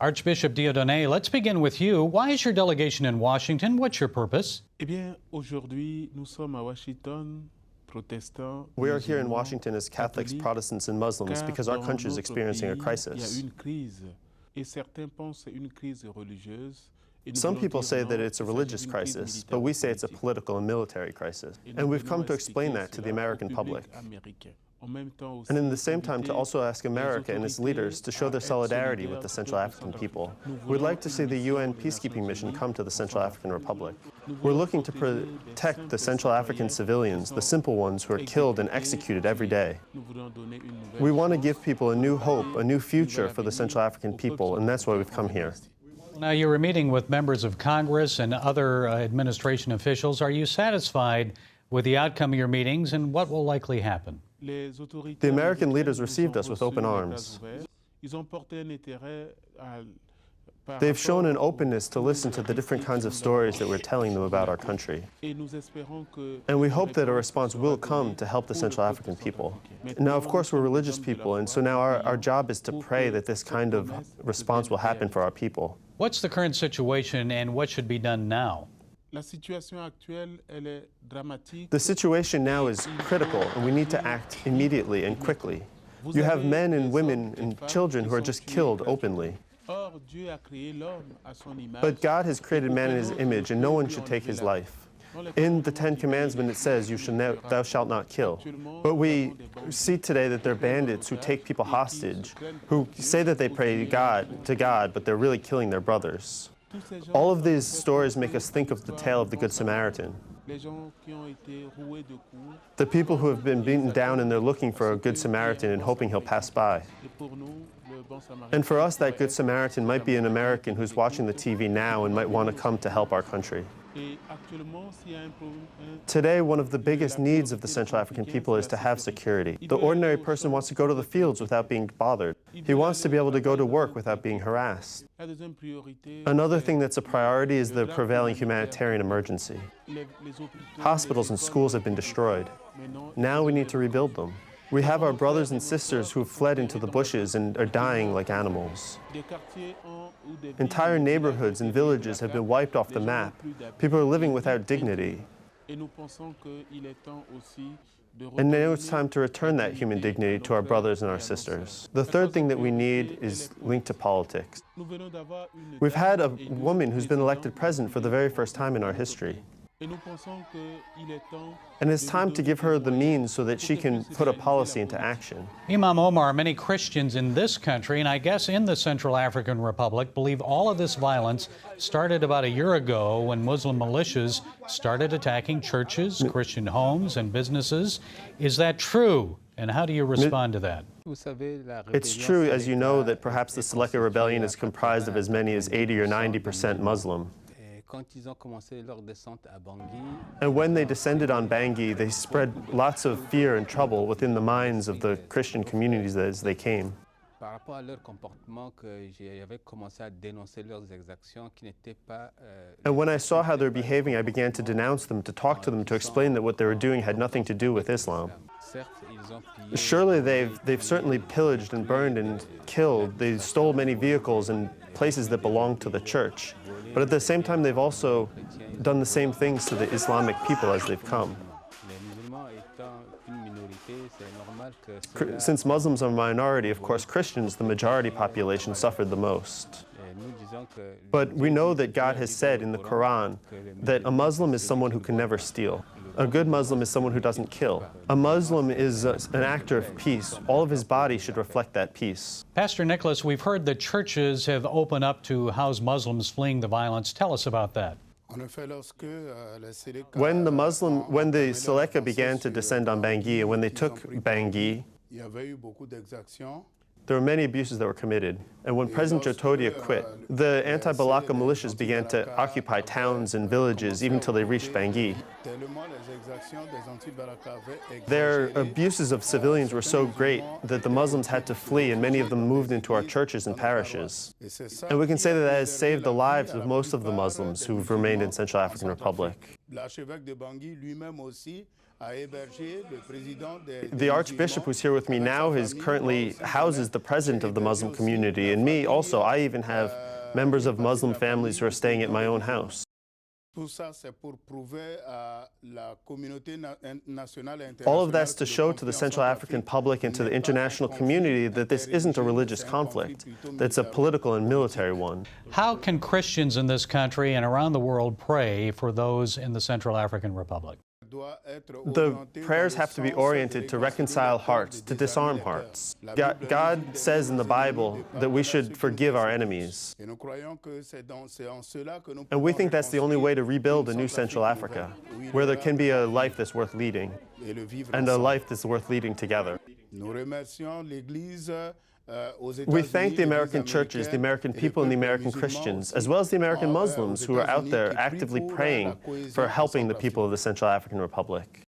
Archbishop Dieudonné, let's begin with you. Why is your delegation in Washington? What's your purpose? Eh bien, aujourd'hui, nous sommes à Washington. We are here in Washington as Catholics, Protestants, and Muslims because our country is experiencing a crisis. Some people say that it's a religious crisis, but we say it's a political and military crisis. And we've come to explain that to the American public. And in the same time to also ask America and its leaders to show their solidarity with the Central African people. We'd like to see the UN peacekeeping mission come to the Central African Republic. We're looking to protect the Central African civilians, the simple ones who are killed and executed every day. We want to give people a new hope, a new future for the Central African people, and that's why we've come here. Now, you were meeting with members of Congress and other administration officials. Are you satisfied with the outcome of your meetings, and what will likely happen? The American leaders received us with open arms. They've shown an openness to listen to the different kinds of stories that we're telling them about our country. And we hope that a response will come to help the Central African people. Now, of course, we're religious people, and so now our job is to pray that this kind of response will happen for our people. What's the current situation, and what should be done now? The situation now is critical, and we need to act immediately and quickly. You have men and women and children who are just killed openly. But God has created man in his image, and no one should take his life. In the Ten Commandments, it says, thou shalt not kill. But we see today that they're bandits who take people hostage, who say that they pray to God, but they're really killing their brothers. All of these stories make us think of the tale of the Good Samaritan. The people who have been beaten down and they're looking for a Good Samaritan and hoping he'll pass by. And for us, that Good Samaritan might be an American who's watching the TV now and might want to come to help our country. Today, one of the biggest needs of the Central African people is to have security. The ordinary person wants to go to the fields without being bothered. He wants to be able to go to work without being harassed. Another thing that's a priority is the prevailing humanitarian emergency. Hospitals and schools have been destroyed. Now we need to rebuild them. We have our brothers and sisters who have fled into the bushes and are dying like animals. Entire neighborhoods and villages have been wiped off the map. People are living without dignity. And now it's time to return that human dignity to our brothers and our sisters. The third thing that we need is linked to politics. We've had a woman who's been elected president for the very first time in our history. And it's time to give her the means so that she can put a policy into action. Imam Omar, many Christians in this country, and I guess in the Central African Republic, believe all of this violence started about a year ago when Muslim militias started attacking churches, Christian homes, and businesses. Is that true? And how do you respond to that? It's true, as you know, that perhaps the Seleka rebellion is comprised of as many as 80 or 90% Muslim. And when they descended on Bangui, they spread lots of fear and trouble within the minds of the Christian communities as they came. And when I saw how they were behaving, I began to denounce them, to talk to them, to explain that what they were doing had nothing to do with Islam. Surely they've certainly pillaged and burned and killed. They stole many vehicles and places that belonged to the church. But at the same time, they've also done the same things to the Islamic people as they've come. Since Muslims are a minority, of course, Christians, the majority population, suffered the most. But we know that God has said in the Quran that a Muslim is someone who can never steal. A good Muslim is someone who doesn't kill. A Muslim is an actor of peace. All of his body should reflect that peace. Pastor Nicholas, we've heard that churches have opened up to house Muslims fleeing the violence. Tell us about that. When the Seleka began to descend on Bangui, and when they took Bangui, there were many abuses that were committed. And when President Jotodia quit, the anti-Balaka militias began to occupy towns and villages, even until they reached Bangui. Their abuses of civilians were so great that the Muslims had to flee, and many of them moved into our churches and parishes. And we can say that that has saved the lives of most of the Muslims who've remained in Central African Republic. The Archbishop who's here with me now currently houses the president of the Muslim community, and me also. I even have members of Muslim families who are staying at my own house. All of that's to show to the Central African public and to the international community that this isn't a religious conflict, that it's a political and military one. How can Christians in this country and around the world pray for those in the Central African Republic? The prayers have to be oriented to reconcile hearts, to disarm hearts. God says in the Bible that we should forgive our enemies. And we think that's the only way to rebuild a new Central Africa, where there can be a life that's worth leading, and a life that's worth leading together. We thank the American churches, the American people, and the American Christians, as well as the American Muslims who are out there actively praying for helping the people of the Central African Republic.